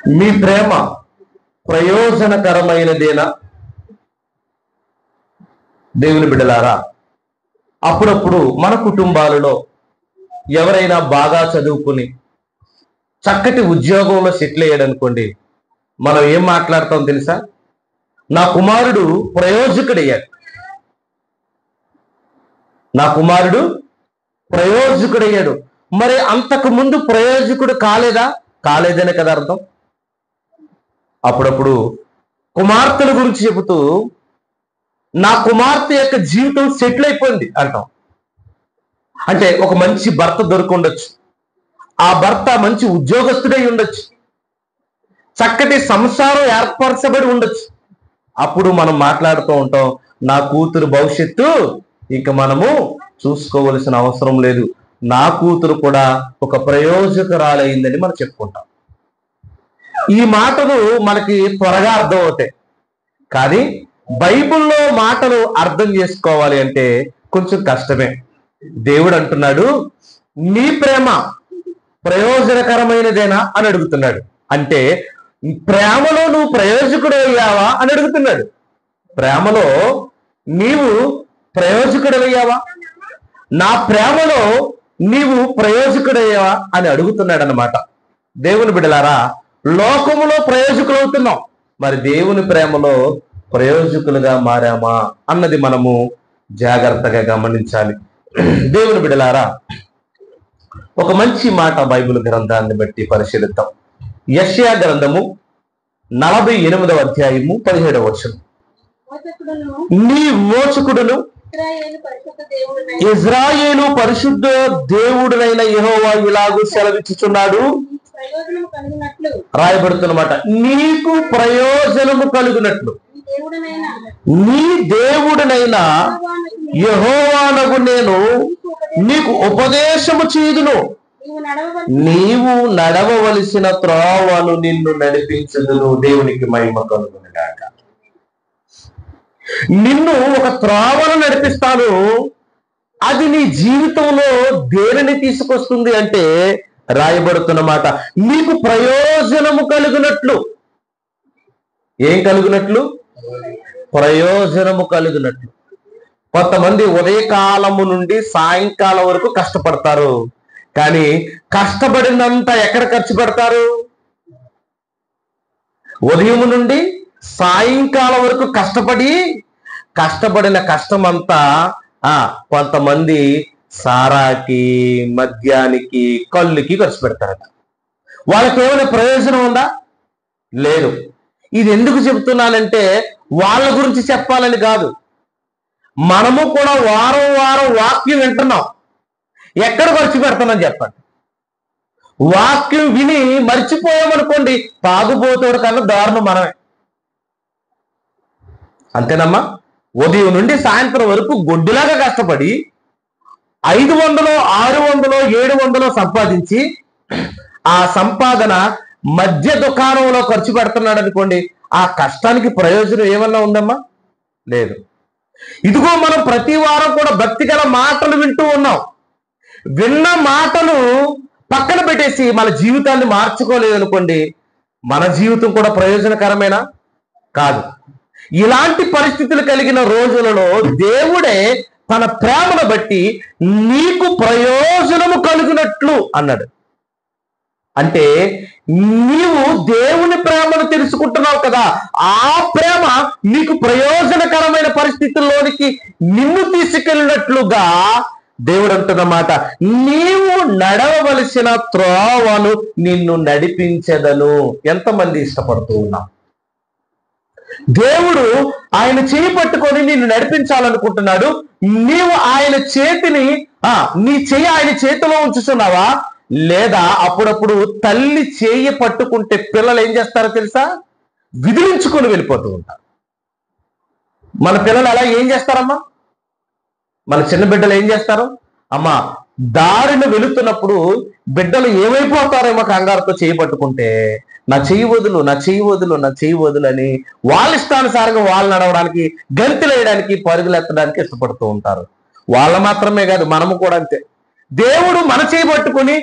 మీ ప్రేమ ప్రయోజనకరమైనదేనా? దేవుని బిడ్డలారా, అప్పుడప్పుడు మన కుటుంబాలలో ఎవరైనా బాగా చదువుకుని చక్కటి ఉద్యోగంలో సెటిల్ అయ్యాడనుకోండి, మనం ఏం మాట్లాడతాం తెలుసా? నా కుమారుడు ప్రయోజకుడయ్యాడు, నా కుమారుడు ప్రయోజకుడయ్యాడు. మరి అంతకు ముందు ప్రయోజకుడు కాలేదనే కదా అర్థం. అప్పుడప్పుడు కుమార్తెల గురించి చెబుతూ నా కుమార్తె యొక్క జీవితం సెటిల్ అయిపోయింది అంటాం. అంటే ఒక మంచి భర్త దొరికి ఉండొచ్చు, ఆ భర్త మంచి ఉద్యోగస్తుడై ఉండొచ్చు, చక్కటి సంసారం ఏర్పరచబడి ఉండొచ్చు. అప్పుడు మనం మాట్లాడుతూ ఉంటాం, నా కూతురు భవిష్యత్తు ఇక మనము చూసుకోవలసిన అవసరం లేదు, నా కూతురు కూడా ఒక ప్రయోజకురాలైందని మనం చెప్పుకుంటాం. ఈ మాటలు మనకి త్వరగా అర్థం అవుతాయి, కానీ బైబిల్లో మాటలు అర్థం చేసుకోవాలి అంటే కొంచెం కష్టమే. దేవుడు అంటున్నాడు, నీ ప్రేమ ప్రయోజనకరమైనదేనా అని అడుగుతున్నాడు. అంటే ప్రేమలో నువ్వు ప్రయోజకుడు అయ్యావా అని అడుగుతున్నాడు. ప్రేమలో నీవు ప్రయోజకుడయ్యావా, నా ప్రేమలో నీవు ప్రయోజకుడయ్యావా అని అడుగుతున్నాడు అన్నమాట. దేవుని బిడ్డలారా, లోకములో ప్రయోజకులు అవుతున్నాం, మరి దేవుని ప్రేమలో ప్రయోజకులుగా మారామా అన్నది మనము జాగ్రత్తగా గమనించాలి. దేవుని బిడ్డలారా, ఒక మంచి మాట బైబిల్ గ్రంథాన్ని బట్టి పరిశీలిద్దాం. యెషయా గ్రంథము 48వ అధ్యాయము 17వ వచనం. నీ మోచకుడును ఇజ్రాయేలు పరిశుద్ధ దేవుడునైన యెహోవా ఇలాగూ సెలవిచ్చుచున్నాడు, రాయబడుతున్నమాట, నీకు ప్రయోజనము కలుగునట్లు నీ దేవుడునైనా యెహోవానగు నేను నీకు ఉపదేశము చేయుదును, నీవు నడవవలసిన త్రోవను నిన్ను నడిపించుదును. దేవునికి మహిమ కలుగునుగాక. నిన్ను ఒక త్రోవను నడిపిస్తాను. అది నీ జీవితంలో దేనిని తీసుకొస్తుంది అంటే రాయబడుతున్నమాట, నీకు ప్రయోజనము కలుగునట్లు. ఏం కలుగునట్లు? ప్రయోజనము కలుగునట్లు. కొంతమంది ఉదయకాలము నుండి సాయంకాలం వరకు కష్టపడతారు, కానీ కష్టపడినంత ఎక్కడ ఖర్చు పెడతారు? ఉదయం నుండి సాయంకాలం వరకు కష్టపడిన కష్టం అంతా కొంతమంది సారాకి, మద్యానికి, కళ్ళుకి ఖర్చు పెడతారట. వాళ్ళకి ఏమైనా ప్రయోజనం ఉందా? లేదు. ఇది ఎందుకు చెబుతున్నానంటే వాళ్ళ గురించి చెప్పాలని కాదు, మనము కూడా వారం వారం వాక్యం వింటున్నాం, ఎక్కడ ఖర్చు పెడుతున్నాం చెప్పండి. వాక్యం విని మర్చిపోయామనుకోండి, తాగుబోతుడు కన్నా దారుణం మనమే. అంతేనమ్మా? ఉదయం నుండి సాయంత్రం వరకు గొడ్డులాగా కష్టపడి 500, 600, 700 సంపాదించి ఆ సంపాదన మద్య దుకాణంలో ఖర్చు పెడుతున్నాడు అనుకోండి, ఆ కష్టానికి ప్రయోజనం ఏమన్నా ఉందమ్మా? లేదు. ఇదిగో మనం ప్రతి వారం కూడా భక్తి గల మాటలు వింటూ ఉన్నాం. విన్న మాటలు పక్కన పెట్టేసి మన జీవితాన్ని మార్చుకోలేదు అనుకోండి, మన జీవితం కూడా ప్రయోజనకరమేనా? కాదు. ఇలాంటి పరిస్థితులు కలిగిన రోజులలో దేవుడే తన ప్రేమను బట్టి నీకు ప్రయోజనము కలుగునట్లు అన్నాడు. అంటే నీవు దేవుని ప్రేమను తెలుసుకుంటున్నావు కదా, ఆ ప్రేమ నీకు ప్రయోజనకరమైన పరిస్థితుల్లోనికి నిన్ను తీసుకెళ్ళినట్లుగా దేవుడు అంటున్నమాట, నీవు నడవవలసిన త్రోవను నిన్ను నడిపించెదను. ఎంతమంది ఇష్టపడుతూ ఉన్నాం? దేవుడు ఆయన చేయి పట్టుకొని నిన్ను నడిపించాలనుకుంటున్నాడు. నీవు ఆయన చేతిని నీ చేయి ఆయన చేతిలో ఉంచుతున్నావా? లేదా అప్పుడప్పుడు తల్లి చేయి పట్టుకుంటే పిల్లలు ఏం చేస్తారో తెలుసా? విదిలించుకొని వెళ్ళిపోతూ ఉంటారు. మన పిల్లలు అలా ఏం చేస్తారమ్మా? మన చిన్న బిడ్డలు ఏం చేస్తారు? అమ్మా, దారిని వెళుతున్నప్పుడు బిడ్డలు ఏమైపోతారేమో కంగారుతో చేయి పట్టుకుంటే, నా చెయ్యి వదులు, నా చెయ్యి వదులు, నా చెయ్యి వదులు అని వాళ్ళ ఇష్టానుసారంగా వాళ్ళు నడవడానికి, గంతులు వేయడానికి, పరుగులు ఎత్తడానికి ఇష్టపడుతూ ఉంటారు. వాళ్ళ మాత్రమే కాదు, మనము కూడా అంతే. దేవుడు మన చేయి పట్టుకొని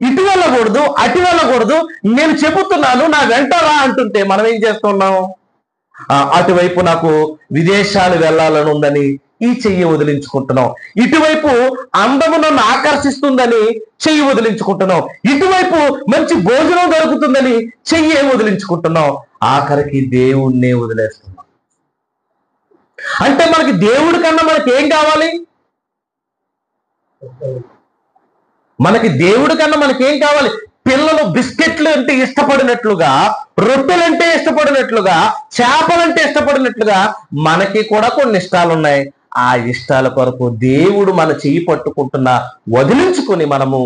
ఇటు వెళ్ళకూడదు, అటు వెళ్ళకూడదు, నేను చెబుతున్నాను నా వెంట రా అంటుంటే మనం ఏం చేస్తున్నాం? అటువైపు నాకు విదేశాలు వెళ్ళాలని ఉందని ఈ చెయ్యి వదిలించుకుంటున్నాం, ఇటువైపు అందము నన్ను ఆకర్షిస్తుందని చెయ్యి వదిలించుకుంటున్నాం, ఇటువైపు మంచి భోజనం దొరుకుతుందని చెయ్యి వదిలించుకుంటున్నాం, ఆఖరికి దేవుణ్ణే వదిలేస్తున్నాం. అంటే మనకి దేవుడి కన్నా మనకి ఏం కావాలి? మనకి దేవుడి కన్నా మనకేం కావాలి? పిల్లలు బిస్కెట్లు అంటే ఇష్టపడినట్లుగా, రొట్టెలంటే ఇష్టపడినట్లుగా, చేపలంటే ఇష్టపడినట్లుగా మనకి కూడా కొన్ని ఇష్టాలు ఉన్నాయి. ఆ ఇష్టాల కొరకు దేవుడు మన చెయ్యి పట్టుకుంటున్నా వదిలించుకొని మనము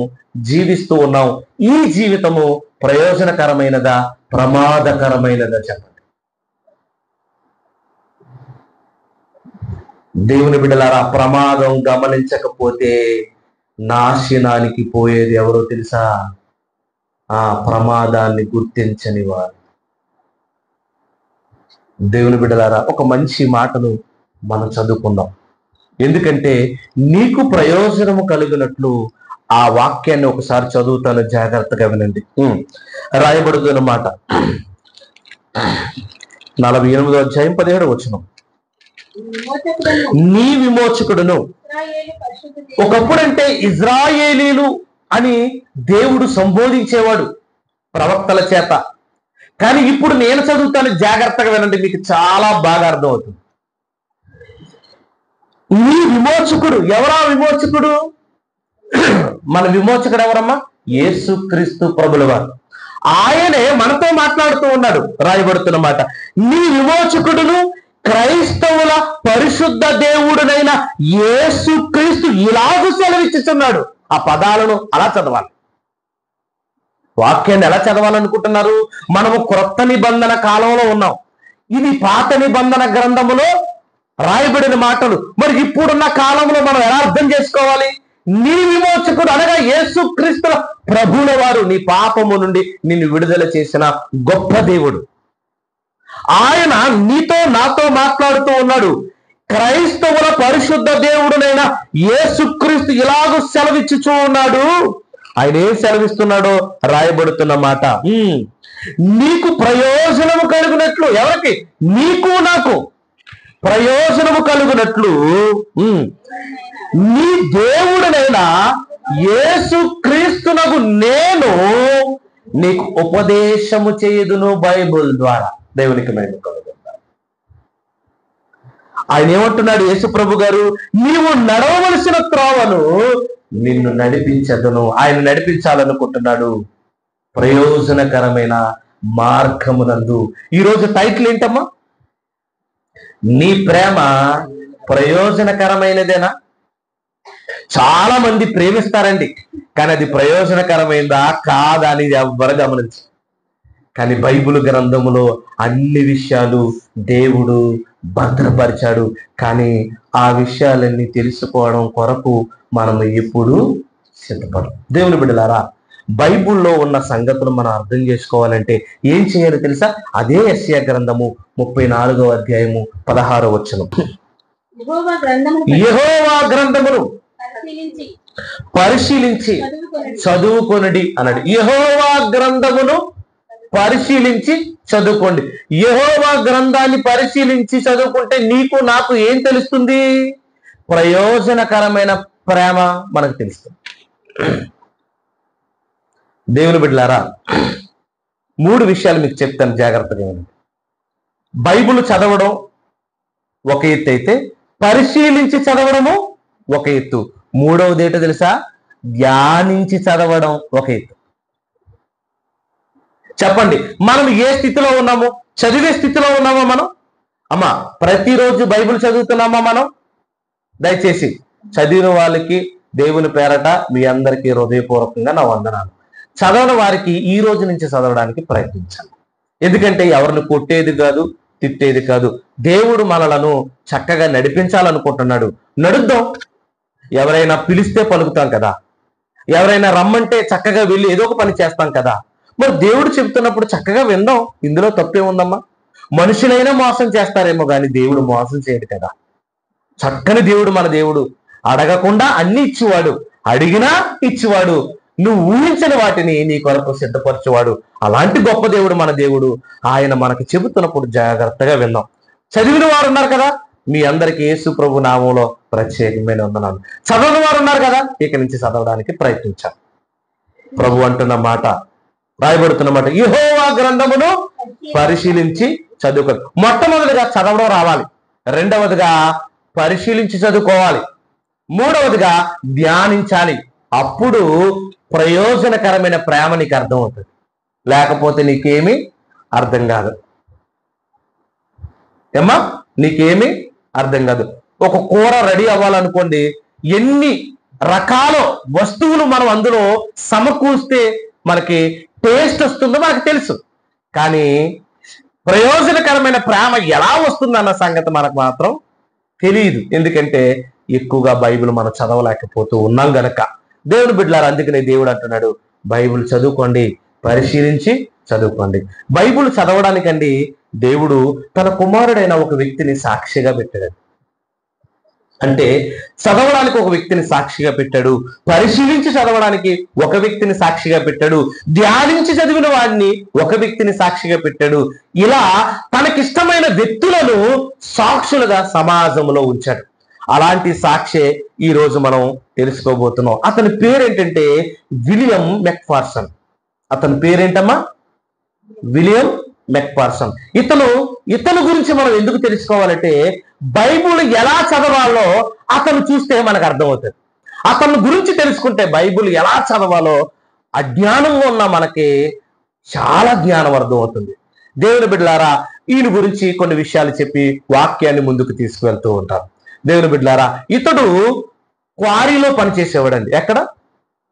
జీవిస్తూ ఉన్నాం. ఈ జీవితము ప్రయోజనకరమైనదా, ప్రమాదకరమైనదా చెప్పండి. దేవుని బిడ్డలారా, ప్రమాదం గమనించకపోతే నాశనానికి పోయేది ఎవరో తెలుసా? ఆ ప్రమాదాన్ని గుర్తించని వారు. దేవుని బిడ్డలారా, ఒక మంచి మాటను మనం చదువుకుందాం. ఎందుకంటే నీకు ప్రయోజనము కలిగినట్లు ఆ వాక్యాన్ని ఒకసారి చదువుతాను, జాగ్రత్తగా వినండి. రాయబడుతున్న మాట 48వ అధ్యాయం 17వ వచనం. నీ విమోచకుడును. ఒకప్పుడంటే ఇజ్రాయేలీలు అని దేవుడు సంబోధించేవాడు ప్రవక్తల చేత. కానీ ఇప్పుడు నేను చదువుతాను, జాగ్రత్తగా వినండి, మీకు చాలా బాగా అర్థమవుతుంది. నీ విమోచకుడు. ఎవరా విమోచకుడు? మన విమోచకుడు ఎవరమ్మా? యేసుక్రీస్తు ప్రభుల వారు. ఆయనే మనతో మాట్లాడుతూ ఉన్నాడు. రాయబడుతున్న మాట, నీ విమోచకుడును క్రైస్తవుల పరిశుద్ధ దేవుడునైన యేసుక్రీస్తు ఇలాగ సెలవిచ్చుచున్నాడు. ఆ పదాలను అలా చదవాలి. వాక్యాన్ని ఎలా చదవాలనుకుంటున్నారు? మనము క్రొత్త నిబంధన కాలంలో ఉన్నాం. ఇది పాత నిబంధన గ్రంథములో రాయబడిన మాటలు. మరి ఇప్పుడున్న కాలంలో మనం ఎలా అర్థం చేసుకోవాలి? నీ విమోచకుడు అనగా యేసుక్రీస్తుల ప్రభువుల వారు, నీ పాపము నుండి నిన్ను విడుదల చేసిన గొప్ప దేవుడు. ఆయన నీతో నాతో మాట్లాడుతూ ఉన్నాడు. క్రైస్తవుల పరిశుద్ధ దేవుడునైన యేసుక్రీస్తు ఇలాగూ సెలవిచ్చుచూ ఉన్నాడు. ఆయన ఏం సెలవిస్తున్నాడో రాయబడుతున్న మాట, నీకు ప్రయోజనము కలిగినట్లు. ఎవరికి? నీకు నాకు ప్రయోజనము కలుగునట్లు నీ దేవుడునైనా యేసుక్రీస్తునకు నేను నీకు ఉపదేశము చేయుదును బైబుల్ ద్వారా. దేవునికి మహిమ కలుగును. ఆయన ఏమంటున్నాడు యేసు ప్రభు గారు? నీవు నడవవలసిన త్రోవను నిన్ను నడిపించదును. ఆయన నడిపించాలనుకుంటున్నాడు ప్రయోజనకరమైన మార్గమునందు. ఈరోజు టైటిల్ ఏంటమ్మా? నీ ప్రేమ ప్రయోజనకరమైనదేనా? చాలా మంది ప్రేమిస్తారండి, కానీ అది ప్రయోజనకరమైందా కాదా అని ఎవ్వరు గమనించు. కానీ బైబిల్ గ్రంథములో అన్ని విషయాలు దేవుడు భద్రపరిచాడు. కానీ ఆ విషయాలన్నీ తెలుసుకోవడం కొరకు మనం ఎప్పుడు సిద్ధపడం. దేవుని బిడ్డలారా, బైబిల్లో ఉన్న సంగతులు మనం అర్థం చేసుకోవాలంటే ఏం చేయాలో తెలుసా? అదే యెషయా గ్రంథము 34వ అధ్యాయము 16వ వచనం. యెహోవా గ్రంథమును పరిశీలించి చదువుకొనడి అన్నాడు. యెహోవా గ్రంథమును పరిశీలించి చదువుకోండి. యెహోవా గ్రంథాన్ని పరిశీలించి చదువుకుంటే నీకు నాకు ఏం తెలుస్తుంది? ప్రయోజనకరమైన ప్రేమ మనకు తెలుస్తుంది. దేవుని బిడ్డలారా, 3 విషయాలు మీకు చెప్తాను, జాగ్రత్తగా వినండి. బైబిల్ చదవడం ఒక ఎత్తు అయితే, పరిశీలించి చదవడము ఒక ఎత్తు. మూడవది ఏంటో తెలుసా? ధ్యానించి చదవడం ఒక ఎత్తు. చెప్పండి, మనం ఏ స్థితిలో ఉన్నామో? చదివే స్థితిలో ఉన్నామా మనం? అమ్మా, ప్రతిరోజు బైబిల్ చదువుతున్నామా మనం? దయచేసి చదివిన వాళ్ళకి దేవుని పేరట మీ అందరికీ హృదయపూర్వకంగా నా వందనాలు. చదవని వారికి ఈ రోజు నుంచి చదవడానికి ప్రయత్నించాలి. ఎందుకంటే ఎవరిని కొట్టేది కాదు, తిట్టేది కాదు. దేవుడు మనలను చక్కగా నడిపించాలనుకుంటున్నాడు. నడుద్దాం. ఎవరైనా పిలిస్తే పలుకుతాం కదా, ఎవరైనా రమ్మంటే చక్కగా వెళ్ళి ఏదో ఒక పని చేస్తాం కదా. మరి దేవుడు చెప్తున్నప్పుడు చక్కగా విందాం. ఇందులో తప్పే ఉందమ్మా? మనుషులైనా మోసం చేస్తారేమో కానీ దేవుడు మోసం చేయడు కదా. చక్కని దేవుడు మన దేవుడు. అడగకుండా అన్ని ఇచ్చేవాడు, అడిగినా ఇచ్చేవాడు. నువ్వు ఊహించని వాటిని నీ కొరకు సిద్ధపరచువాడు. అలాంటి గొప్ప దేవుడు మన దేవుడు. ఆయన మనకు చెబుతున్నప్పుడు జాగ్రత్తగా విన్నాం. చదివిన వారు ఉన్నారు కదా, మీ అందరికీ యేసు ప్రభు నామంలో ప్రత్యేకమైన వందనాలు. చదవని వారు ఉన్నారు కదా, ఇక నుంచి చదవడానికి ప్రయత్నించాలి. ప్రభు అంటున్న మాట, రాయబడుతున్న మాట, యెహోవా గ్రంథమును పరిశీలించి చదువుకో. మొట్టమొదటిగా చదవడం రావాలి, రెండవదిగా పరిశీలించి చదువుకోవాలి, మూడవదిగా ధ్యానించాలి. అప్పుడు ప్రయోజనకరమైన ప్రేమ నీకు అర్థం అవుతుంది. లేకపోతే నీకేమీ అర్థం కాదు. ఏమ్మా, నీకేమీ అర్థం కాదు. ఒక కూర రెడీ అవ్వాలనుకోండి, ఎన్ని రకాల వస్తువులు మనం అందులో సమకూస్తే మనకి టేస్ట్ వస్తుందో మనకు తెలుసు. కానీ ప్రయోజనకరమైన ప్రేమ ఎలా వస్తుందన్న సంగతి మనకు మాత్రం తెలియదు. ఎందుకంటే ఎక్కువగా బైబిల్ మనం చదవలేకపోతూ ఉన్నాం గనక. దేవుని బిడ్డలారా, అందుకనే దేవుడు అంటున్నాడు, బైబిల్ చదువుకోండి, పరిశీలించి చదువుకోండి. బైబిల్ చదవడానికండి దేవుడు తన కుమారుడైన ఒక వ్యక్తిని సాక్షిగా పెట్టాడు. అంటే చదవడానికి ఒక వ్యక్తిని సాక్షిగా పెట్టాడు, పరిశీలించి చదవడానికి ఒక వ్యక్తిని సాక్షిగా పెట్టాడు, ధ్యానించి చదివిన వాడిని ఒక వ్యక్తిని సాక్షిగా పెట్టాడు. ఇలా తనకిష్టమైన వ్యక్తులను సాక్షులుగా సమాజంలో ఉంచాడు. అలాంటి సాక్షే ఈ రోజు మనం తెలుసుకోబోతున్నాం. అతని పేరేంటంటే విలియం మెక్ఫార్సన్. అతని పేరేంటమ్మా? విలియం మెక్ఫార్సన్. ఇతను గురించి మనం ఎందుకు తెలుసుకోవాలంటే, బైబుల్ ఎలా చదవాలో అతను చూస్తే మనకు అర్థమవుతుంది. అతని గురించి తెలుసుకుంటే బైబుల్ ఎలా చదవాలో అజ్ఞానంగా ఉన్న మనకి చాలా జ్ఞానం అర్థమవుతుంది. దేవుని బిడ్డలారా, ఈయన గురించి కొన్ని విషయాలు చెప్పి వాక్యాన్ని ముందుకు తీసుకువెళ్తూ ఉంటారు. దేవుని బిడ్డలారా, ఇతడు క్వారీలో పనిచేసేవాడండి. ఎక్కడ?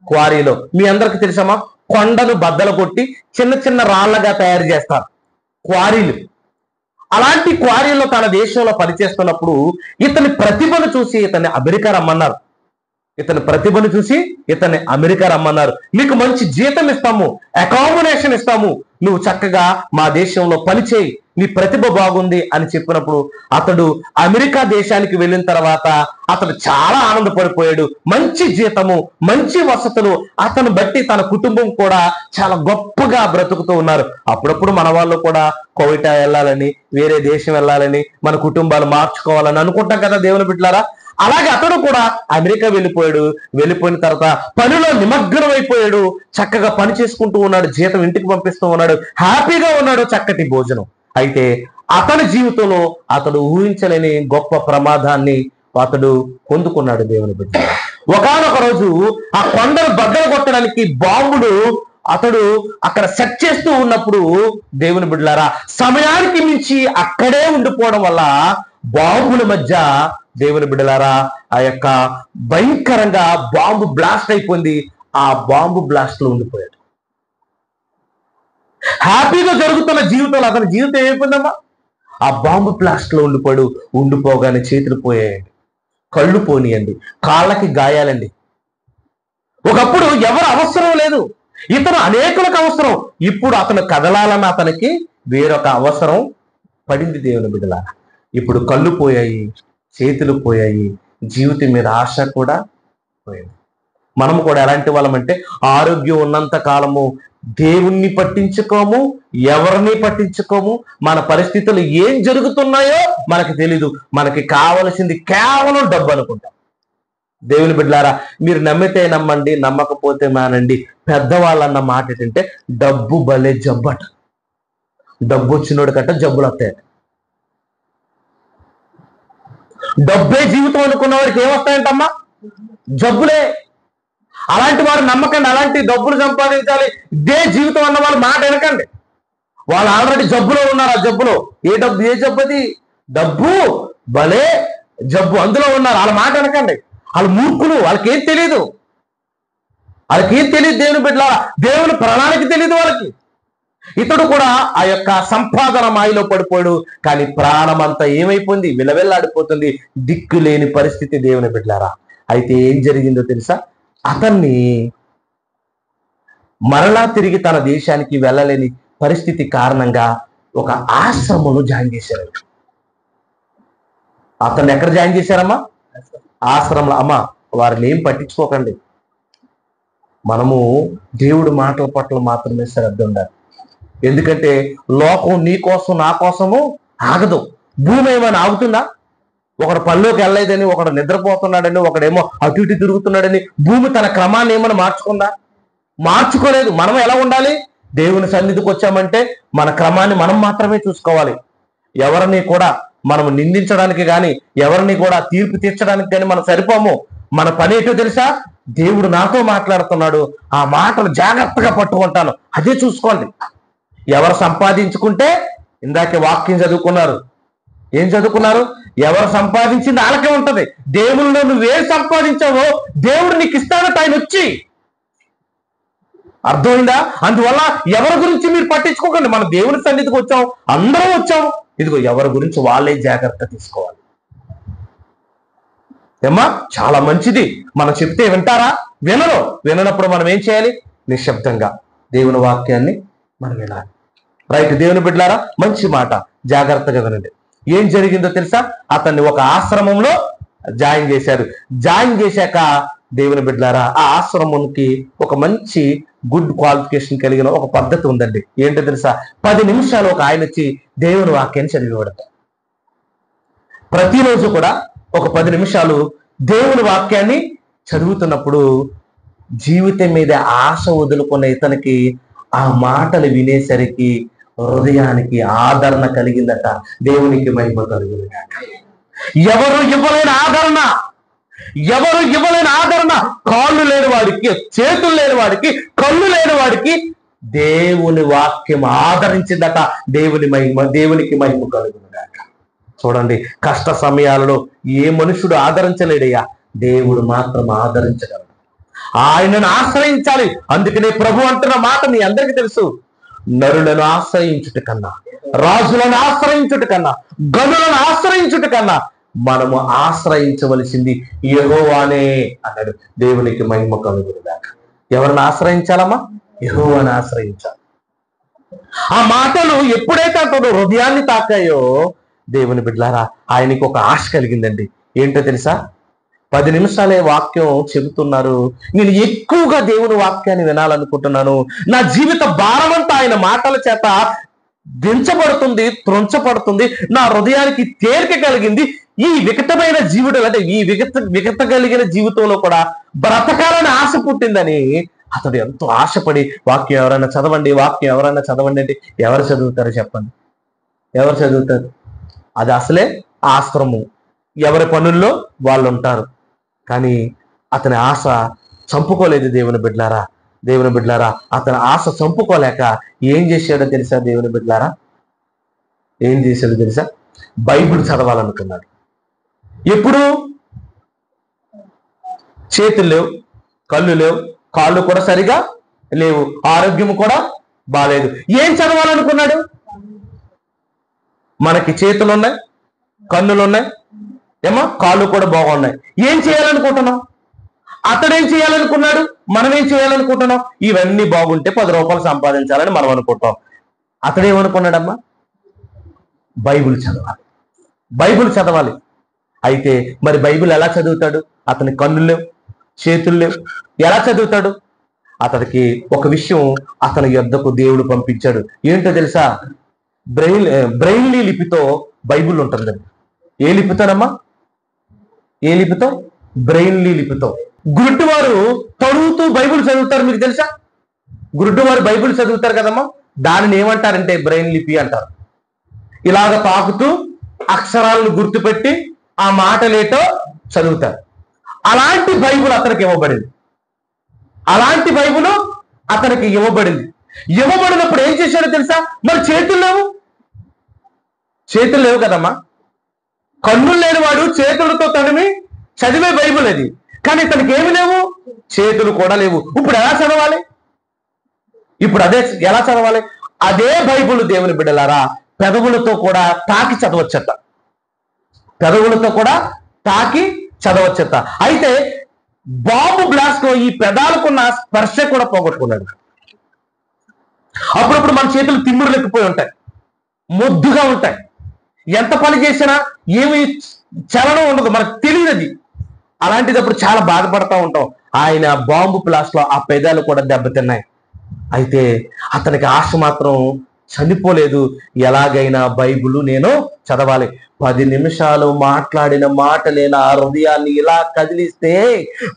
క్వారీలో. మీ అందరికి తెలుసమ్మా, కొండను బద్దలు కొట్టి చిన్న చిన్న రాళ్లగా తయారు చేస్తారు క్వారీలు. అలాంటి క్వారీలో తన దేశంలో పనిచేస్తున్నప్పుడు ఇతని ప్రతిభను చూసి ఇతన్ని అమెరికా రమ్మన్నారు. మీకు మంచి జీతం ఇస్తాము, అకామిడేషన్ ఇస్తాము, నువ్వు చక్కగా మా దేశంలో పనిచేయి, నీ ప్రతిభ బాగుంది అని చెప్పినప్పుడు అతడు అమెరికా దేశానికి వెళ్ళిన తర్వాత అతడు చాలా ఆనందపడిపోయాడు. మంచి జీతము, మంచి వసతులు, అతను బట్టి తన కుటుంబం కూడా చాలా గొప్పగా బ్రతుకుతూ ఉన్నారు. అప్పుడప్పుడు మన వాళ్ళు కూడా కోవిటా వెళ్ళాలని, వేరే దేశం వెళ్ళాలని, మన కుటుంబాలు మార్చుకోవాలని అనుకుంటాం కదా దేవుని బిడ్డలారా. అలాగే అతడు కూడా అమెరికా వెళ్ళిపోయిన తర్వాత పనిలో నిమగ్నం అయిపోయాడు. చక్కగా పని చేసుకుంటూ ఉన్నాడు, జీతం ఇంటికి పంపిస్తూ ఉన్నాడు, హ్యాపీగా ఉన్నాడు, చక్కటి భోజనం. అయితే అతని జీవితంలో అతడు ఊహించలేని గొప్ప ప్రమాదాన్ని అతడు పొందుకున్నాడు. దేవుని బిడ్డ, ఒకానొక రోజు ఆ కొండను బద్దలు కొట్టడానికి బాంబుడు అతడు అక్కడ సెట్ చేస్తూ ఉన్నప్పుడు, దేవుని బిడ్డలారా, సమయానికి మించి అక్కడే ఉండిపోవడం వల్ల బాంబుల మధ్య, దేవుని బిడ్డలారా, ఆ యొక్క భయంకరంగా బాంబు బ్లాస్ట్ అయిపోయింది. ఆ బాంబు బ్లాస్ట్ లో ఉండిపోయాడు. హ్యాపీగా జరుగుతున్న జీవితంలో అతని జీవితం ఏమైపోయిందమ్మా? ఆ బాంబు బ్లాస్ట్ లో ఉండిపోగానే చేతులు పోయాయండి, కళ్ళు పోనీయండి, కాళ్ళకి గాయాలండి. ఒకప్పుడు ఎవరు అవసరం లేదు, ఇతను అనేకులకు అవసరం. ఇప్పుడు అతను కదలాలన్న అతనికి వేరొక అవసరం పడింది. దేవుని బిడ్డలారా, ఇప్పుడు కళ్ళు పోయాయి, చేతులు పోయాయి, జీవితం మీద ఆశ కూడా పోయింది. మనం కూడా ఎలాంటి వాళ్ళమంటే, ఆరోగ్యం ఉన్నంత కాలము దేవుణ్ణి పట్టించుకోము, ఎవరిని పట్టించుకోము, మన పరిస్థితులు ఏం జరుగుతున్నాయో మనకు తెలీదు. మనకి కావలసింది కేవలం డబ్బు అనుకుంటాం. దేవుని బిడ్డలారా, మీరు నమ్మితే నమ్మండి, నమ్మకపోతే మానండి. పెద్దవాళ్ళు అన్న మాట ఏంటంటే, డబ్బు భలే జబ్బట. డబ్బు వచ్చినోడు కట్ట జబ్బులు వస్తాయట. డబ్బే జీవితం అనుకున్న వారికి ఏమొస్తాయంటమ్మా? జబ్బులే. అలాంటి వారు నమ్మకండి. అలాంటి డబ్బులు సంపాదించాలి, ఇదే జీవితం అన్న వాళ్ళు మాట వినకండి. వాళ్ళు ఆల్రెడీ జబ్బులో ఉన్నారు. ఆ జబ్బులో ఏ జబ్బు అది? డబ్బు భలే జబ్బు, అందులో ఉన్నారు. వాళ్ళ మాట వినకండి. వాళ్ళు మూర్ఖులు, వాళ్ళకేం తెలియదు. దేవుని బిడ్డల, దేవుని ప్రణాళిక తెలియదు వాళ్ళకి. ఇతడు కూడా ఆ యొక్క సంపాదన మాయలో పడిపోయాడు. కానీ ప్రాణం అంతా ఏమైపోయింది? విలవెల్లాడిపోతుంది. దిక్కు లేని పరిస్థితి. దేవుని బిడ్డలారా, అయితే ఏం జరిగిందో తెలుసా? అతన్ని మరలా తిరిగి తన దేశానికి వెళ్ళలేని పరిస్థితి కారణంగా ఒక ఆశ్రమంలో జాయిన్ చేశారు. అతన్ని ఎక్కడ జాయిన్ చేశారమ్మా? ఆశ్రమంలో. అమ్మా, వారిని ఏం పట్టించుకోకండి. మనము దేవుడి మాటల పట్ల మాత్రమే శ్రద్ధ ఉండాలి. ఎందుకంటే లోకం నీ కోసం నా కోసము ఆగదు. భూమి ఏమైనా ఆగుతుందా? ఒకడు పనిలోకి వెళ్ళలేదని, ఒకడు నిద్రపోతున్నాడని, ఒకడేమో అటు ఇటు తిరుగుతున్నాడని భూమి తన క్రమాన్ని ఏమైనా మార్చుకుందా? మార్చుకోలేదు. మనం ఎలా ఉండాలి? దేవుని సన్నిధికి వచ్చామంటే మన క్రమాన్ని మనం మాత్రమే చూసుకోవాలి. ఎవరిని కూడా మనం నిందించడానికి కానీ, ఎవరిని కూడా తీర్పు తీర్చడానికి కానీ మనం సరిపోము. మన పని ఏంటో తెలుసా? దేవుడు నాతో మాట్లాడుతున్నాడు, ఆ మాటలు జాగ్రత్తగా పట్టుకుంటాను, అదే చూసుకోండి. ఎవరు సంపాదించుకుంటే, ఇందాకే వాక్యం చదువుకున్నారు, ఏం చదువుకున్నారు? ఎవరు సంపాదించింది వాళ్ళకే ఉంటది. దేవుళ్ళు నువ్వేం సంపాదించావో దేవుడు నీకు ఇస్తాడట ఆయన వచ్చి. అర్థమైందా? అందువల్ల ఎవరి గురించి మీరు పట్టించుకోకండి. మన దేవుని సన్నిధికి వచ్చాం, అందరం వచ్చాం. ఇదిగో ఎవరి గురించి వాళ్ళే జాగ్రత్త తీసుకోవాలి. ఏమ్మా, చాలా మంచిది. మనం చెప్తే వింటారా? వినరు. విననప్పుడు మనం ఏం చేయాలి? నిశ్శబ్దంగా దేవుని వాక్యాన్ని మనం వినాలి. రైట్, దేవుని బిడ్డలారా, మంచి మాట, జాగ్రత్తగా వినండి. ఏం జరిగిందో తెలుసా? అతన్ని ఒక ఆశ్రమంలో జాయిన్ చేశారు. జాయిన్ చేశాక దేవుని బిడ్డలారా, ఆ ఆశ్రమంకి ఒక మంచి గుడ్ క్వాలిఫికేషన్ కలిగిన ఒక పద్ధతి ఉందండి. ఏంటో తెలుసా? 10 నిమిషాలు ఒక ఆయన వచ్చి దేవుని వాక్యాన్ని చదివేవాడట. ప్రతిరోజు కూడా ఒక 10 నిమిషాలు దేవుని వాక్యాన్ని చదువుతున్నప్పుడు జీవితం మీద ఆశ వదులుకున్న ఇతనికి ఆ మాటలు వినేసరికి హృదయానికి ఆదరణ కలిగిందట. దేవునికి మహిమ కలుగునుగా. ఎవరు ఇవ్వలేని ఆదరణ, ఎవరు ఇవ్వలేని ఆదరణ. కాళ్ళు లేని వాడికి, చేతులు లేని వాడికి, కళ్ళు లేని వాడికి దేవుని వాక్యం ఆదరించిందట. దేవునికి మహిమ కలుగునుగా. చూడండి, కష్ట సమయాలలో ఏ మనుషుడు ఆదరించలేడయ్యా, దేవుడు మాత్రం ఆదరించగలడు. ఆయనను ఆశ్రయించాలి. అందుకనే ప్రభు అంటున్న మాట మీ అందరికీ తెలుసు, నరులను ఆశ్రయించుట కన్నా, రాజులను ఆశ్రయించుట కన్నా, గనులను ఆశ్రయించుట కన్నా మనము ఆశ్రయించవలసింది యెహోవానే అన్నాడు. దేవునికి మహిమ కలుగునుగాక. ఎవరిని ఆశ్రయించాలమ్మా? యెహోవాని ఆశ్రయించాలి. ఆ మాటలు ఎప్పుడైతే అతను హృదయాన్ని తాకాయో, దేవుని బిడ్డలారా, ఆయనకి ఒక ఆశ కలిగిందండి. ఏంటో తెలుసా? 10 నిమిషాలే వాక్యం చెబుతున్నారు, నేను ఎక్కువగా దేవుని వాక్యాన్ని వినాలనుకుంటున్నాను. నా జీవిత భారమంతా ఆయన మాటల చేత దించబడుతుంది, త్రుంచబడుతుంది. నా హృదయానికి తేలిక కలిగింది. ఈ వికటమైన జీవితం, అంటే ఈ వికట కలిగిన జీవితంలో కూడా బ్రతకాలని ఆశ పుట్టిందని అతడు ఎంతో ఆశపడి, వాక్యం ఎవరైనా చదవండి, వాక్యం ఎవరైనా చదవండి అంటే ఎవరు చదువుతారో చెప్పండి? ఎవరు చదువుతారు? అది అసలే ఆశ్రమం, ఎవరి పనుల్లో వాళ్ళు ఉంటారు. కానీ అతని ఆశ చంపుకోలేదు. దేవుని బిడ్డలారా, అతని ఆశ చంపుకోలేక ఏం చేశాడో తెలుసా? దేవుని బిడ్డలారా, ఏం చేశాడో తెలుసా? బైబిల్ చదవాలనుకున్నాడు. ఎప్పుడు? చేతులు లేవు, కళ్ళు లేవు, కాళ్ళు కూడా సరిగా లేవు, ఆరోగ్యం కూడా బాలేదు. ఏం చదవాలనుకున్నాడు? మనకి చేతులు ఉన్నాయి, కన్నులు ఉన్నాయి, ఏమో కాళ్ళు కూడా బాగున్నాయి. ఏం చేయాలనుకుంటున్నాం? అతడేం చేయాలనుకున్నాడు? మనం ఏం చేయాలనుకుంటున్నాం? ఇవన్నీ బాగుంటే 10 రూపాయలు సంపాదించాలని మనం అనుకుంటాం. అతడేమనుకున్నాడమ్మా? బైబిల్ చదవాలి. అయితే మరి బైబిల్ ఎలా చదువుతాడు? అతని కన్నులు లేవు, చేతులు లేవు, ఎలా చదువుతాడు? అతడికి ఒక విషయం అతని యొద్దకు దేవుడు పంపించాడు. ఏంటో తెలుసా? బ్రెయిన్లీ లిపితో బైబిల్ ఉంటుందండి. ఏ లిపితోనమ్మా? ఏ లిపితో? బ్రెయిన్లీ లిపితో. గురుడ్డువారు తడుగుతూ బైబిల్ చదువుతారు, మీకు తెలుసా? గురుడ్డువారు బైబిల్ చదువుతారు కదమ్మా, దానిని ఏమంటారంటే బ్రెయిన్ లిపి అంటారు. ఇలాగ తాకుతూ అక్షరాలను గుర్తుపెట్టి ఆ మాటలేటో చదువుతారు. అలాంటి బైబిల్ అతనికి ఇవ్వబడింది. ఇవ్వబడినప్పుడు ఏం చేశాడో తెలుసా? మరి చేతులు లేవు కదమ్మా. కన్నులు లేనివాడు చేతులతో తడిమి చదివే బైబిల్ అది. కానీ ఇతనికి ఏమి లేవు, చేతులు కూడా లేవు. ఇప్పుడు ఎలా చదవాలి? అదే బైబిల్ దేవుని బిడ్డలారా పెదవులతో కూడా తాకి చదవచ్చట. అయితే బాబు గ్లాస్లో ఈ పెదాలకున్న స్పర్శ కూడా పోగొట్టుకున్నాడు. అప్పుడప్పుడు మన చేతులు తిమ్మురు లెక్కిపోయి ఉంటాయి, మొద్దుగా ఉంటాయి. ఎంత పని చేసినా ఏమి చలనం ఉండదు, మనకు తెలియదు. అలాంటిదప్పుడు చాలా బాధపడతా ఉంటాం. ఆయన బాంబు బ్లాస్ట్ లో ఆ పెదాలు కూడా దెబ్బతిన్నాయి. అయితే అతనికి ఆశ మాత్రం చనిపోలేదు. ఎలాగైనా బైబిల్ నేను చదవాలి. 10 నిమిషాలు మాట్లాడిన మాటలే నా హృదయాన్ని ఇలా కదిలిస్తే,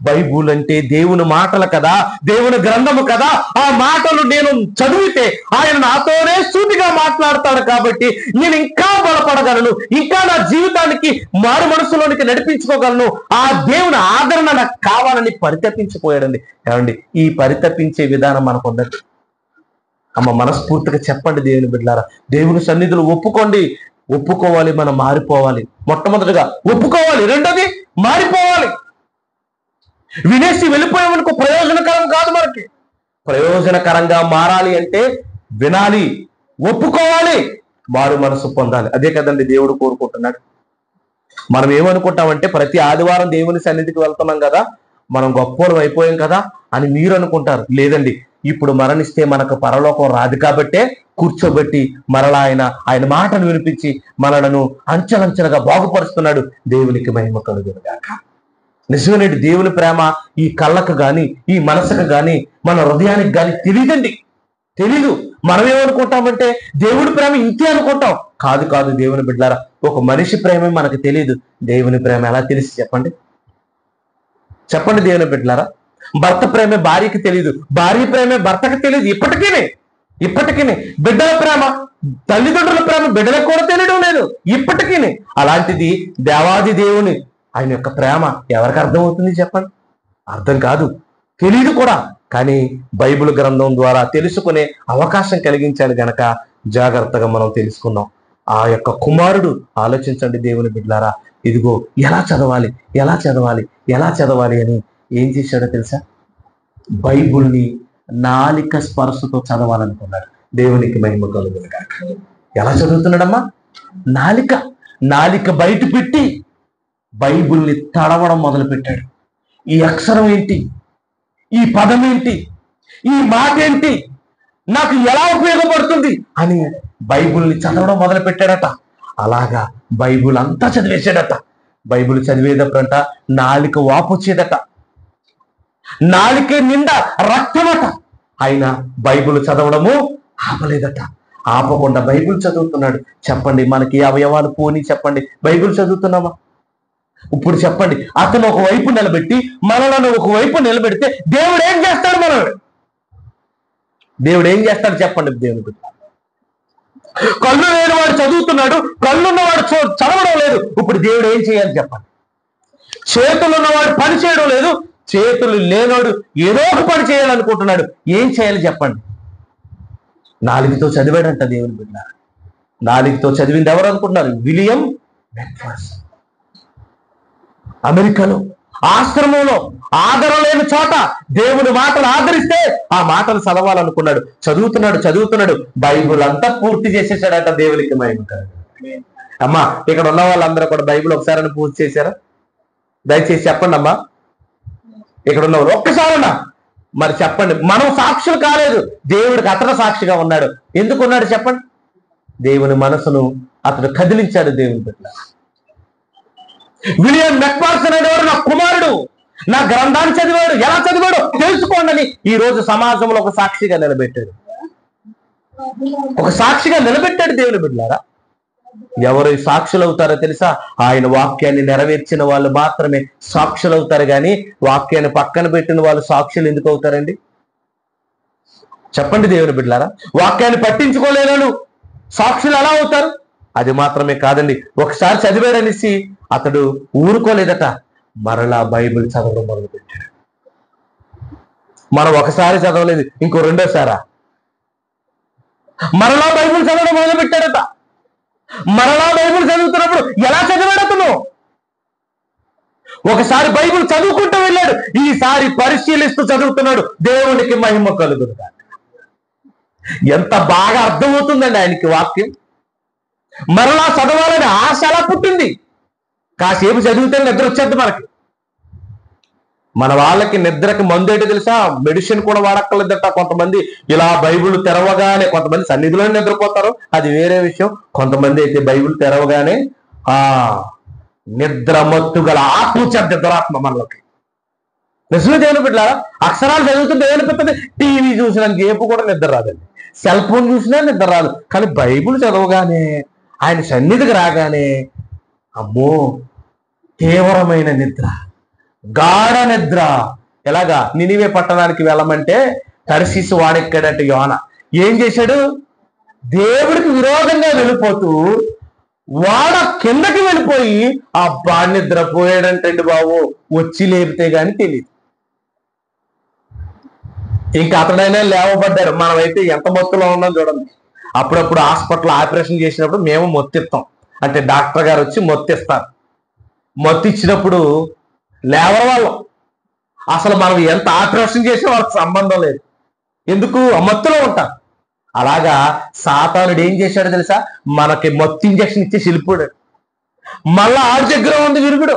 బైబిల్ అంటే దేవుని మాటలు కదా, దేవుని గ్రంథము కదా, ఆ మాటలు నేను చదివితే ఆయన నాతోనే సూటిగా మాట్లాడతాడు కాబట్టి నేను ఇంకా బలపడగలను, ఇంకా నా జీవితానికి మారు మనసులోనికి నడిపించుకోగలను. ఆ దేవుని ఆదరణ నాకు కావాలని పరితపించిపోయాడండి. ఏమండి, ఈ పరితపించే విధానం మనకు ఉండదు. అమ్మ, మనస్ఫూర్తిగా చెప్పండి దేవుని బిడ్డలారా, దేవుని సన్నిధులు ఒప్పుకోవాలి, మనం మారిపోవాలి. మొట్టమొదటిగా ఒప్పుకోవాలి, రెండోది మారిపోవాలి. వినేసి వెళ్ళిపోయామనుకో ప్రయోజనకరం కాదు. మనకి ప్రయోజనకరంగా మారాలి అంటే వినాలి, ఒప్పుకోవాలి, మారు మనసు పొందాలి. అదే కదండి దేవుడు కోరుకుంటున్నాడు. మనం ఏమనుకుంటామంటే ప్రతి ఆదివారం దేవుని సన్నిధికి వెళ్తున్నాం కదా, మనం గొప్పలు అయిపోయాం కదా అని మీరు అనుకుంటారు. లేదండి, ఇప్పుడు మరణిస్తే మనకు పరలోకం రాదు కాబట్టే కూర్చోబెట్టి మరలా ఆయన మాటను వినిపించి మనలను అంచెలంచెలుగా బాగుపరుస్తున్నాడు. దేవునికి మహిమ కలుగునుగాక. నిజమేనండి, దేవుని ప్రేమ ఈ కళ్ళకు గాని, ఈ మనసుకు గాని, మన హృదయానికి గాని తెలీదు. మనం ఏమనుకుంటామంటే దేవుడి ప్రేమ ఇంతే అనుకుంటాం. కాదు దేవుని బిడ్డలారా, ఒక మనిషి ప్రేమ మనకు తెలియదు, దేవుని ప్రేమ ఎలా తెలిసి చెప్పండి దేవుని బిడ్డలారా. భర్త ప్రేమ భార్యకి తెలియదు, భార్య ప్రేమ భర్తకు తెలియదు. ఇప్పటికీ బిడ్డల ప్రేమ, తల్లిదండ్రుల ప్రేమ బిడ్డలకు కూడా తెలియడం లేదు ఇప్పటికీ. అలాంటిది దేవాది దేవుని ఆయన యొక్క ప్రేమ ఎవరికి అర్థమవుతుంది చెప్పండి? అర్థం కాదు, తెలియదు కూడా. కానీ బైబిల్ గ్రంథం ద్వారా తెలుసుకునే అవకాశం కలిగించాడు గనక జాగ్రత్తగా మనం తెలుసుకుందాం. ఆ యొక్క కుమారుడు, ఆలోచించండి దేవుని బిడ్డలారా, ఇదిగో ఎలా చదవాలి అని ఏం చేశాడో తెలుసా? బైబిల్ని నాలిక స్పర్శతో చదవాలనుకున్నాడు. దేవునికి మహిమ కలుగునుగాక. ఎలా చదువుతున్నాడమ్మా? నాలిక బయట పెట్టి బైబిల్ని తడవడం మొదలు పెట్టాడు. ఈ అక్షరం ఏంటి, ఈ పదం ఏంటి, ఈ మాట ఏంటి, నాకు ఎలా ఉపయోగపడుతుంది అని బైబిల్ని చదవడం మొదలు పెట్టాడట. అలాగా బైబిల్ అంతా చదివేశాడట. బైబిల్ చదివేటప్పుడంట నాలిక వాపు వచ్చేదట, నాలిక నిండా రక్తమట. ఆయన బైబిల్ చదవడము ఆపలేదట. ఆపకుండా బైబిల్ చదువుతున్నాడు. చెప్పండి, మనకి అవయవాలు పోని చెప్పండి, బైబిల్ చదువుతున్నామా? ఇప్పుడు చెప్పండి, అతను ఒకవైపు నిలబెట్టి మనలను ఒకవైపు నిలబెడితే దేవుడు ఏం చేస్తాడు? దేవుడు ఏం చేస్తాడు చెప్పండి? దేవుడు కళ్ళు లేనివాడు చదువుతున్నాడు, కళ్ళున్నవాడు చదవడం లేదు. ఇప్పుడు దేవుడు ఏం చేయాలి చెప్పండి? చేతులు ఉన్నవాడు పని చేయడం లేదు, చేతులు లేనోడు ఏదో ఒక పని చేయాలనుకుంటున్నాడు. ఏం చేయాలి చెప్పండి? నాలుగుతో చదివాడంట దేవుని బిడ్డ. నాలుగుతో చదివింది ఎవరు అనుకుంటున్నారు? William McPherson. అమెరికాలో ఆశ్రమంలో ఆదరణ లేని చోట దేవుని మాటలు ఆదరిస్తే ఆ మాటలు చదవాలనుకున్నాడు. చదువుతున్నాడు. బైబిల్ అంతా పూర్తి చేసేసాడట. దేవునికి మహిమ. అమ్మా, ఇక్కడ ఉన్న వాళ్ళందరూ కూడా బైబిల్ ఒకసారి పూర్తి చేశారా? దయచేసి చెప్పండి అమ్మా. ఇక్కడ ఉన్న వాళ్ళు ఒక్కసారన్నా మరి చెప్పండి. మనం సాక్షులు కాలేదు, దేవుడికి అతను సాక్షిగా ఉన్నాడు. ఎందుకున్నాడు చెప్పండి? దేవుని మనసును అతడు కదిలించాడు. దేవుని బిడ్డ విలియం మెక్ఫర్సన్ అనేవాడు నా కుమారుడు, నా గ్రంథాన్ని చదివాడు. ఎలా చదివాడు తెలుసుకోండి అని ఈ రోజు సమాజంలో ఒక సాక్షిగా నిలబెట్టాడు. దేవుని బిడ్డలారా, ఎవరు సాక్షులు అవుతారో తెలుసా? ఆయన వాక్యాన్ని నెరవేర్చిన వాళ్ళు మాత్రమే సాక్షులు అవుతారు. కానీ వాక్యాన్ని పక్కన పెట్టిన వాళ్ళు సాక్షులు ఎందుకు అవుతారండి చెప్పండి? దేవుని బిడ్డలారా, వాక్యాన్ని పట్టించుకోలేను సాక్షులు ఎలా అవుతారు? అది మాత్రమే కాదండి, ఒకసారి చదివాడనేసి అతడు ఊరుకోలేదట, మరలా బైబిల్ చదవడం మొదలు పెట్టాడు. మనం ఒకసారి చదవలేదు, ఇంకో రెండోసారా మరలా బైబిల్ చదవడం మొదలు పెట్టాడట. మరలా బైబిల్ చదువుతున్నప్పుడు ఎలా చదివాడు అతను? ఒకసారి బైబిల్ చదువుకుంటూ వెళ్ళాడు, ఈసారి పరిశీలిస్తూ చదువుతున్నాడు. దేవునికి మహిమ కలుగునుగాక. ఎంత బాగా అర్థమవుతుందండి ఆయనకి వాక్యం. మరలా చదవాలని ఆశ ఎలా పుట్టింది? కాసేపు చదివితే నిద్ర వచ్చేది మనకి. మన వాళ్ళకి నిద్రకి మందు ఏంటో తెలుసా? మెడిసిన్ కూడా వాడక్కర్లేదట. కొంతమంది ఇలా బైబిల్ తెరవగానే, కొంతమంది సన్నిధిలోనే నిద్రపోతారు, అది వేరే విషయం. కొంతమంది అయితే బైబిల్ తెరవగానే నిద్రమత్తు గల ఆత్మ దురాత్మ మనలోకి నిజమే దేవుని బిడ్డలారా, అక్షరాలు చదువుతుంటే ఏమనిపిస్తుంది? టీవీ చూసినా గేపు కూడా నిద్ర రాదండి, సెల్ ఫోన్ చూసినా నిద్ర రాదు. కానీ బైబిల్ చదవగానే, ఆయన సన్నిధికి రాగానే అమ్మో తీవ్రమైన నిద్ర, గాఢ నిద్ర. ఎలాగా? నినివే పట్టణానికి వెళ్ళమంటే తర్షీసు వాడెక్కాడట యోన. ఏం చేశాడు? దేవుడికి విరోధంగా వెళ్ళిపోతూ వాడ కిందకి వెళ్ళిపోయి అబ్బా నిద్రపోయాడంటండి బాబు, వచ్చి లేపితే గాని తెలియదు. ఇంకా అతడైనా లేవబడ్డారు. మనమైతే ఎంత మొత్తులో ఉన్నాం చూడండి. అప్పుడప్పుడు హాస్పిటల్ ఆపరేషన్ చేసినప్పుడు మేము మొత్తిస్తాం, అంటే డాక్టర్ గారు వచ్చి మొత్తిస్తారు. మొత్తి ఇచ్చినప్పుడు లేవరు వాళ్ళం. అసలు మనం ఎంత ఆపరేషన్ చేసినా వాళ్ళకి సంబంధం లేదు. ఎందుకు? మత్తులో ఉంటాం. అలాగా సాతానుడు ఏం చేశాడు తెలుసా? మనకి మత్తు ఇంజక్షన్ ఇచ్చి వెళ్ళిపోయాడు. మళ్ళా ఆడి దగ్గర ఉంది విరుగుడు.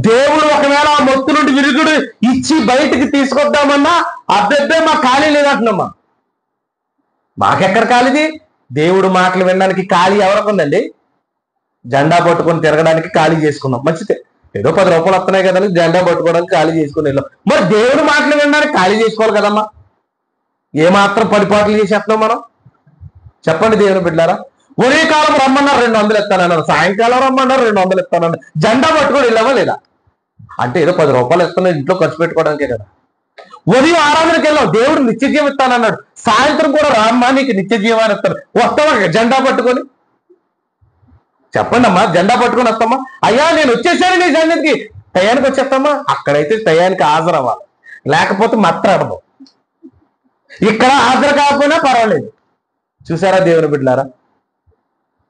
దేవుడు ఒకవేళ ఆ మత్తు నుండి విరుగుడు ఇచ్చి బయటికి తీసుకొద్దామన్నా అబ్బెబ్బే మా ఖాళీ లేదంటున్నామా. మాకెక్కడ ఖాళీది? దేవుడు మాటలు వినడానికి ఖాళీ ఎవరికి ఉందండి? జెండా పట్టుకొని తిరగడానికి ఖాళీ చేసుకున్నాం, మంచిదే. ఏదో 10 రూపాయలు వస్తున్నాయి కదండి, జెండా పట్టుకోవడానికి ఖాళీ చేసుకుని వెళ్ళాం. మరి దేవుడు మాటలు వినడానికి ఖాళీ చేసుకోవాలి కదమ్మా. ఏమాత్రం పడిపాట్లు చేసేస్తున్నాం మనం? చెప్పండి దేవుని బిడ్డలారా. ఉదయకాలం రమ్మన్నారు 200 ఇస్తానన్నారు, సాయంకాలం రమ్మన్నారు 200 ఇస్తానన్నారు. జెండా పట్టుకొని వెళ్ళామా లేదా? అంటే ఏదో 10 రూపాయలు ఇస్తున్నా ఇంట్లో ఖర్చు పెట్టుకోవడానికే కదా. ఉదయం ఆరాధనకి వెళ్ళాం, దేవుడు నిత్య జీవం ఇస్తానన్నాడు. సాయంత్రం కూడా రామ్మా నీకు నిత్య జీవాన్ని ఇస్తాను. వస్తావా జెండా పట్టుకొని? చెప్పండి అమ్మా, జెండా పట్టుకొని వస్తామా? అయ్యా నేను వచ్చేసాను నీ సన్నిధికి, టయానికి వచ్చేస్తామా? అక్కడైతే టయానికి హాజరు అవ్వాలి, లేకపోతే మాట్లాడదాం. ఇక్కడ హాజరు కాకపోయినా పర్వాలేదు. చూసారా దేవుని బిడ్డలారా,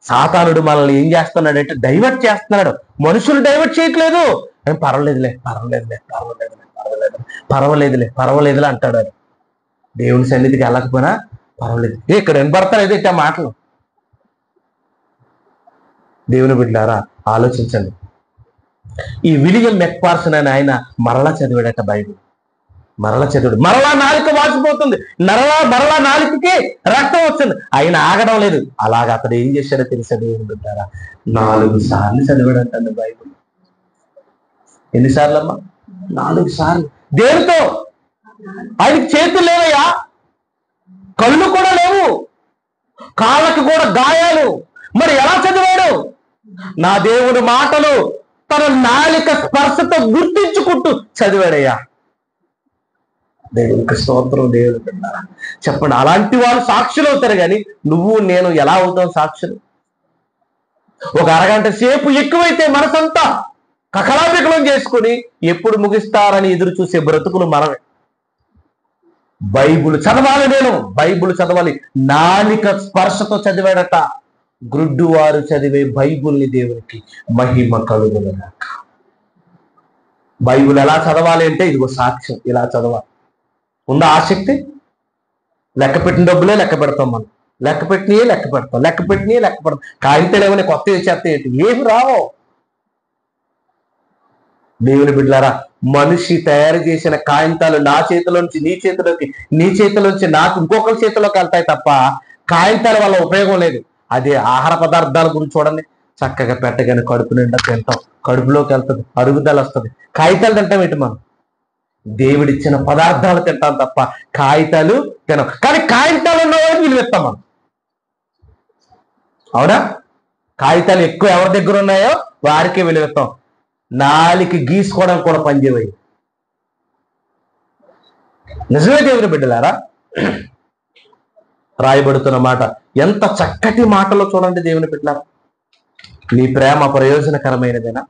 సాతానుడు మనల్ని ఏం చేస్తున్నాడంటే డైవర్ట్ చేస్తున్నాడు. మనుషులు డైవర్ట్ చేయట్లేదు. పర్వాలేదులే పర్వాలేదులే పర్వాలేదులే పర్వాలేదు పర్వాలేదులే పర్వాలేదులే అంటాడు. అది దేవుని సన్నిధికి వెళ్ళకపోయినా పర్వాలేదు. ఇక్కడ వినపడతారు ఆ మాటలు. దేవుని బిడ్డలారా ఆలోచించండి. ఈ విలియం మెక్పార్సన్ అని ఆయన మరలా చదివాడట బైబిల్. మరలా చదివాడు. మరలా నాలుక వాసిపోతుంది, మరలా నాలుకకి రక్తం వస్తుంది. ఆయన ఆగడం లేదు. అలాగ అతడు ఏం చేశాడో తెలుసా దేవుని బిడ్డలారా? 4 సార్లు చదివాడంటండి బైబిల్. ఎన్నిసార్లు అమ్మా? 4 సార్లు. దేనితో? ఆయనకి చేతులు లేవయ్యా, కళ్ళు కూడా లేవు, కాళ్ళకి కూడా గాయాలు. మరి ఎలా చదివాడు? నా దేవుని మాటలు తన నాలిక స్పర్శతో గుర్తించుకుంటూ చదివాడయ్యా. దేవునికి స్తోత్రం. దేవుని బిడ్డలారా చెప్పండి, అలాంటి వాళ్ళు సాక్షులు అవుతారు. కానీ నువ్వు నేను ఎలా అవుతాం సాక్షులు? ఒక అరగంట సేపు ఎక్కువైతే మనసంతా కకలాపికలం చేసుకుని ఎప్పుడు ముగిస్తారని ఎదురు చూసే బ్రతుకులు మనమే. బైబుల్ చదవాలి, నేను బైబుల్ చదవాలి. నాలిక స్పర్శతో చదివాడట. గ్రుడ్డు వారు చదివే బైబుల్ని దేవునికి మహిమ కలుగునుగాక. బైబుల్ ఎలా చదవాలి అంటే ఇదిగో సాక్ష్యం, ఇలా చదవాలి. ఉందా ఆసక్తి? లెక్క పెట్టిన డబ్బులే లెక్క పెడతాం మనం, లెక్క పెట్టినయే లెక్క పెడతాం, లెక్క పెట్టినయే లెక్క పెడతాం. కాగితాలు ఏమైనా కొత్త చేస్తే ఏమి రావో. దేవుని బిడ్డలారా, మనిషి తయారు చేసిన కాగితాలు నా చేతిలోంచి నీ చేతిలోకి, నీ చేతిలోంచి నాకు ఇంకొకరి చేతిలోకి వెళ్తాయి తప్ప కాగితాల వల్ల ఉపయోగం లేదు. అదే ఆహార పదార్థాల గురించి చూడండి, చక్కగా పెట్టగానే కడుపు నిండా తింటాం, కడుపులోకి వెళ్తుంది, అరుగుదల వస్తుంది. కాగితాలు తింటాం ఏంటి మనం? దేవుడిచ్చిన పదార్థాలు తింటాం తప్ప కాగితాలు తినం. కానీ కాగితాలు ఉన్న వాళ్ళకి విలువిస్తాం మనం, అవునా? కాగితాలు ఎక్కువ ఎవరి దగ్గర ఉన్నాయో వారికే విలువిస్తాం. నాలికి గీసుకోవడం కూడా పనిచేయవు. నిజమే దేవుని బిడ్డలారా, రాయబడుతున్న మాట ఎంత చక్కటి మాటలో చూడండి దేవుని బిడ్డలారా. నీ ప్రేమ ప్రయోజనకరమైనదేనా?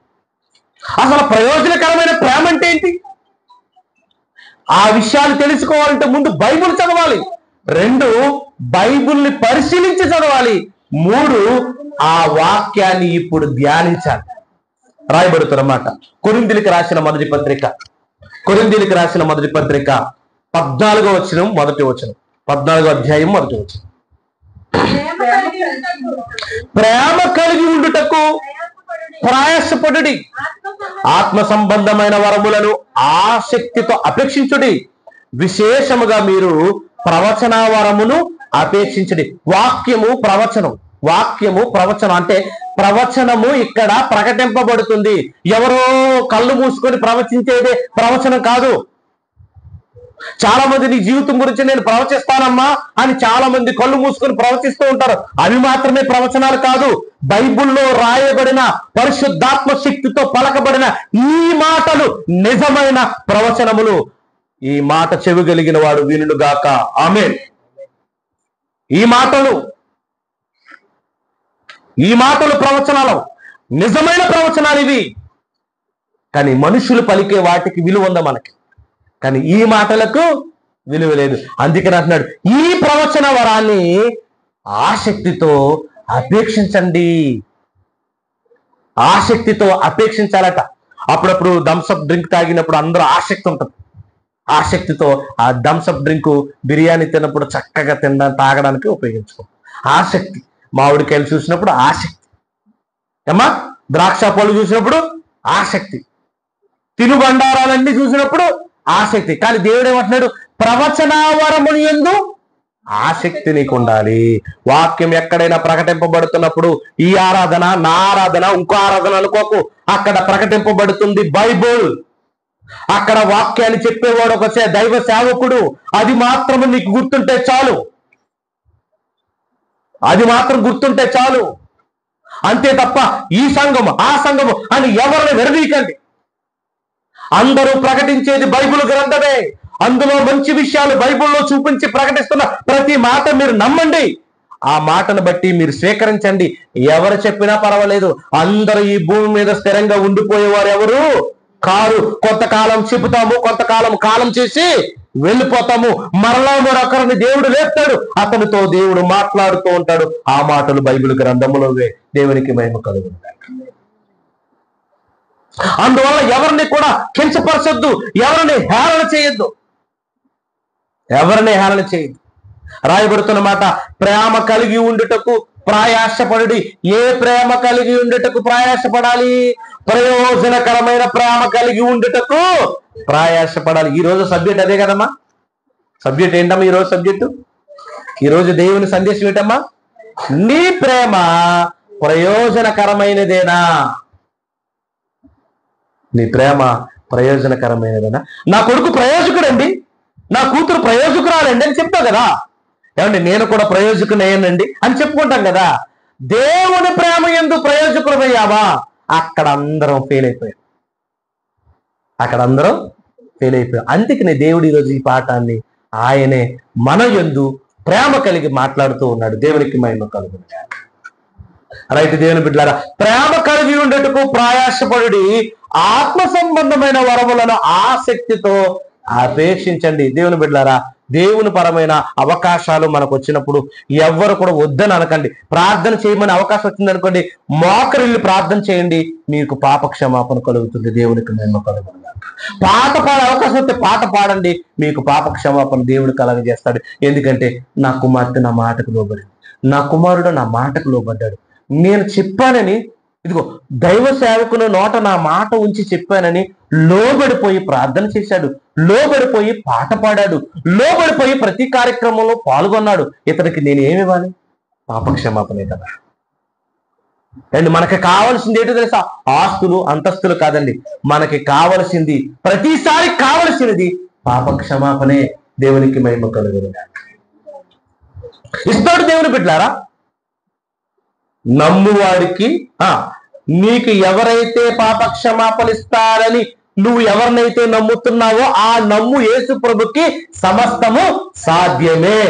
అసలు ప్రయోజనకరమైన ప్రేమ అంటే ఏంటి? ఆ విషయాలు తెలుసుకోవాలంటే ముందు బైబిల్ చదవాలి. 2 బైబిల్ని పరిశీలించి చదవాలి. 3 ఆ వాక్యాన్ని ఇప్పుడు ధ్యానించాలి. రాయబడుతున్నమాట కొరింథీయులకు రాసిన మొదటి పత్రిక, కొరింథీయులకు రాసిన మొదటి పత్రిక 14వ వచనం మొదటి వచనం, 14వ అధ్యాయం మొదటి వచనం. ప్రేమ కలిగి ఉండుటకు ప్రయాసపడుడి, ఆత్మ సంబంధమైన వరములను ఆసక్తితో అపేక్షించుడి, విశేషముగా మీరు ప్రవచన వరమును అపేక్షించుడి. వాక్యము ప్రవచనం, వాక్యము ప్రవచనం అంటే ప్రవచనము ఇక్కడ ప్రకటింపబడుతుంది. ఎవరో కళ్ళు మూసుకొని ప్రవచించేదే ప్రవచనం కాదు. చాలా మంది నీ జీవితం గురించి నేను ప్రవచిస్తానమ్మా అని చాలా మంది కళ్ళు మూసుకొని ప్రవచిస్తూ ఉంటారు. అవి మాత్రమే ప్రవచనాలు కాదు. బైబిల్లో రాయబడిన పరిశుద్ధాత్మ శక్తితో పలకబడిన ఈ మాటలు నిజమైన ప్రవచనములు. ఈ మాట చెవిగలిగిన వాడు వినును గాక. ఆమేన్. ఈ మాటలు ప్రవచనాలు, నిజమైన ప్రవచనాలు ఇవి. కానీ మనుషులు పలికే వాటికి విలువ ఉందా మనకి? కానీ ఈ మాటలకు విలువ లేదు. అందుకని అంటున్నాడు, ఈ ప్రవచన వరాన్ని ఆసక్తితో అపేక్షించండి. ఆసక్తితో అపేక్షించాలట. అప్పుడప్పుడు థమ్సప్ డ్రింక్ తాగినప్పుడు అందరూ ఆసక్తి ఉంటుంది. ఆసక్తితో ఆ థమ్సప్ డ్రింక్ బిర్యానీ తిన్నప్పుడు చక్కగా తాగడానికి ఉపయోగించుకో. ఆసక్తి. మామిడికాయలు చూసినప్పుడు ఆసక్తి, ఏమా ద్రాక్ష పళ్ళు చూసినప్పుడు ఆసక్తి, తినుబండారాలన్నీ చూసినప్పుడు ఆసక్తి. కానీ దేవుడు ఏమంటున్నాడు? ప్రవచనావరముని యందు ఆసక్తి నీకు ఉండాలి. వాక్యం ఎక్కడైనా ప్రకటింపబడుతున్నప్పుడు ఈ ఆరాధన నా ఆరాధన ఇంకో ఆరాధన అనుకోకు. అక్కడ ప్రకటింపబడుతుంది బైబుల్. అక్కడ వాక్యాన్ని చెప్పేవాడు ఒక దైవ సేవకుడు. అది మాత్రం నీకు గుర్తుంటే చాలు. అది మాత్రం గుర్తుంటే చాలు. అంతే తప్ప ఈ సంఘము ఆ సంఘము అని ఎవరిని విడదీయకండి. అందరూ ప్రకటించేది బైబిల్ గ్రంథమే. అందులో మంచి విషయాలు బైబిల్లో చూపించి ప్రకటిస్తున్న ప్రతి మాట మీరు నమ్మండి. ఆ మాటను బట్టి మీరు స్వీకరించండి. ఎవరు చెప్పినా పర్వాలేదు. అందరూ ఈ భూమి మీద స్థిరంగా ఉండిపోయేవారు ఎవరు కారు. కొంతకాలం చెబుతాము, కొంతకాలం కాలం చేసి వెళ్ళిపోతాము. మరలా మరొకరిని దేవుడు లేపుతాడు. అతనితో దేవుడు మాట్లాడుతూ ఉంటాడు. ఆ మాటలు బైబిల్ గ్రంథములోవే. దేవునికి మహిమ కలుగును. అందువల్ల ఎవరిని కూడా కించపరచొద్దు, ఎవరిని హేళన చేయొద్దు, ఎవరిని హేళన చేయొద్దు. రాయబడుతున్న మాట, ప్రేమ కలిగి ఉండుటకు ప్రయాసపడుడి. ఏ ప్రేమ కలిగి ఉండుటకు ప్రయాసపడాలి? ప్రయోజనకరమైన ప్రేమ కలిగి ఉండుటకు ప్రయాసపడాలి. ఈ రోజు సబ్జెక్ట్ అదే కదమ్మా. సబ్జెక్ట్ ఏంటమ్మా ఈరోజు సబ్జెక్టు? ఈరోజు దేవుని సందేశం ఏంటమ్మా? నీ ప్రేమ ప్రయోజనకరమైనదేనా? నీ ప్రేమ ప్రయోజనకరమైనదేనా? నా కొడుకు ప్రయోజకుడండి, నా కూతురు ప్రయోజకురాలండి అని చెప్తావు కదా. ఏమండి, నేను కూడా ప్రయోజకునయ్యానండి అని చెప్పుకుంటాం కదా. దేవుని ప్రేమ యందు ప్రయోజకులమయ్యావా? అక్కడ అందరం ఫెయిల్ అయిపోయాం. అందుకనే దేవుడు ఈరోజు ఈ పాఠాన్ని ఆయనే మన యందు ప్రేమ కలిగి మాట్లాడుతూ ఉన్నాడు. దేవునికి మహిమ కలుగును. రైతు దేవుని బిడ్డలారా, ప్రేమ కలిగి ఉండేటకు ప్రయాసపడుడి. ఆత్మ సంబంధమైన వరములను ఆసక్తితో అపేక్షించండి. దేవుని బిడ్డలారా, దేవుని పరమైన అవకాశాలు మనకు వచ్చినప్పుడు ఎవ్వరు కూడా వద్దని అనకండి. ప్రార్థన చేయమని అవకాశం వచ్చింది అనుకోండి, మోకరిల్లి ప్రార్థన చేయండి. మీకు పాప క్షమాపణ కలుగుతుంది. దేవునికి మహిమ కలుగును. పాట పాడే అవకాశం వస్తే పాట పాడండి. మీకు పాప క్షమాపణ దేవుడు కలగజేస్తాడు. ఎందుకంటే నా కుమార్తె నా మాటకు లోబడింది, నా కుమారుడు నా మాటకు లోబడ్డాడు. నేను చెప్పానని, ఇదిగో దైవ సేవకుని నోట నా మాట ఉంచి చెప్పానని లోబడిపోయి ప్రార్థన చేశాడు, లోబడిపోయి పాట పాడాడు, లోబడిపోయి ప్రతి కార్యక్రమంలో పాల్గొన్నాడు. ఇతనికి నేను ఏమివ్వాలి? పాపక్షమాపణే కదా. అండ్ మనకి కావాల్సింది ఏంటో తెలుసా? ఆస్తులు అంతస్తులు కాదండి. మనకి కావలసింది, ప్రతిసారి కావలసినది పాపక్షమాపణే. దేవునికి మహిమ కలుగును. ఇస్తాడు దేవుని బిడ్డలారా. నమ్మువాడికి నీకు ఎవరైతే పాపక్షమాపణ ఇస్తారని నువ్వు ఎవరినైతే నమ్ముతున్నావో ఆ నమ్ము యేసు ప్రభుకి సమస్తము సాధ్యమే.